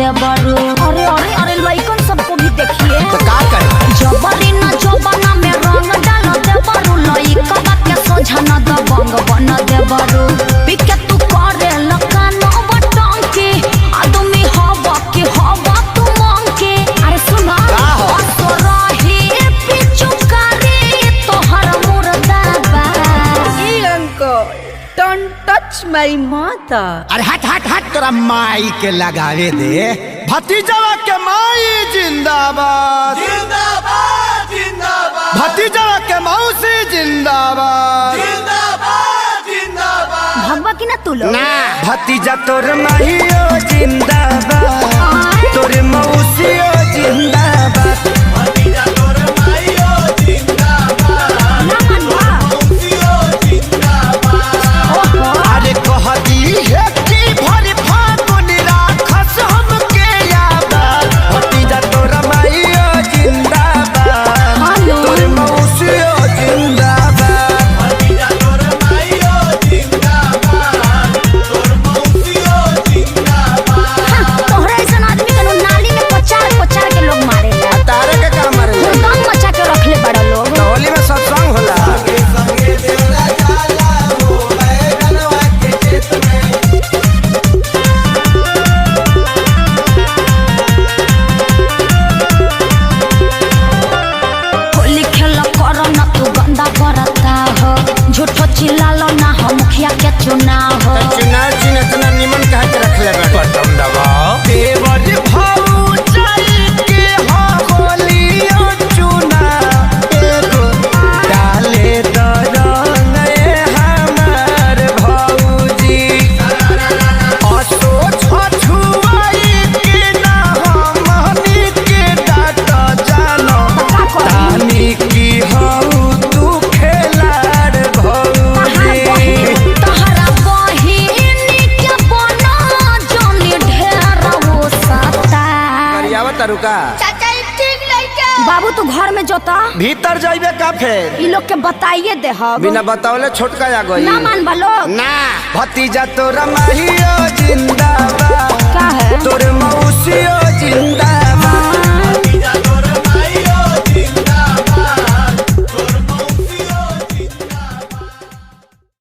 देवरू। अरे अरे अरे लइकन सबको भी देखिए तो का करे जबरी न जबना में रंग डाल देवरू लइका के सोझा न दबंग बन देवरू। पिके तू करे लकानो बटंकी आदमी हवा के हवा तू मंकी। अरे सुना का हो? असरही पिचुकारी तोहर मुर्दाबा। Hey uncle, don't touch my mother. अरे हट हट हट तोरा माई के लगावे दे। भतीजवा के माई जिंदाबाद जिंदाबाद जिंदाबाद भतीजवा के मौसी जिंदाबाद जिंदाबाद जिंदाबाद। भगवा की ना तू लोग ना भतीजा तोर माहियो जिंदाबाद तोर मौसियो जिंदाबाद भतीजा तोर माइयो जिंदाबाद ना मनवा। मौसियो जिंदाबाद। अरे कहती है कि भर फागुन राखस हमके याद भतीजा तोर माहियो जिंदाबाद हेलो। तोर मौसियो जिंदाबाद भतीजा तोर माइयो जिंदाबाद तोर मौसियो जिंदाबाद। तोहरा ऐसा आदमी के नाली में पचार पचार के लोग मारेला। तारे के काम मारे दम मचा के रखले बड़ा लोग। होली में सत्संग होला संगे संगे देवरा जाला हो बैगनवा के खेत में। होली खेल करो ना तू गंदा करता हो झूठो चिल्लालो ना हो मुखिया के चुनाव हो। चुनाव चिन्ह इतना निमन कह के रख ले बटन दबाओ देवर भाऊ चल के हो होलियो चुना एगो डाले दरंग हमार भौजी असो छछुआई के ना हमनी के डाट जानो तानी की हऊ तू खेलाड़ भौजी तहरा बहिनी के बना जोनी ढेर वो सता। रुका बाबू तू घर में जोता भीतर जाइबे का फेर इ लोग के बताइए दे हम बिना बतावले छोटका आ गई ना मान बा लोग ना भतीजा तोरा माहियो जिंदाबाद का है तोर मौसियो जिंदाबाद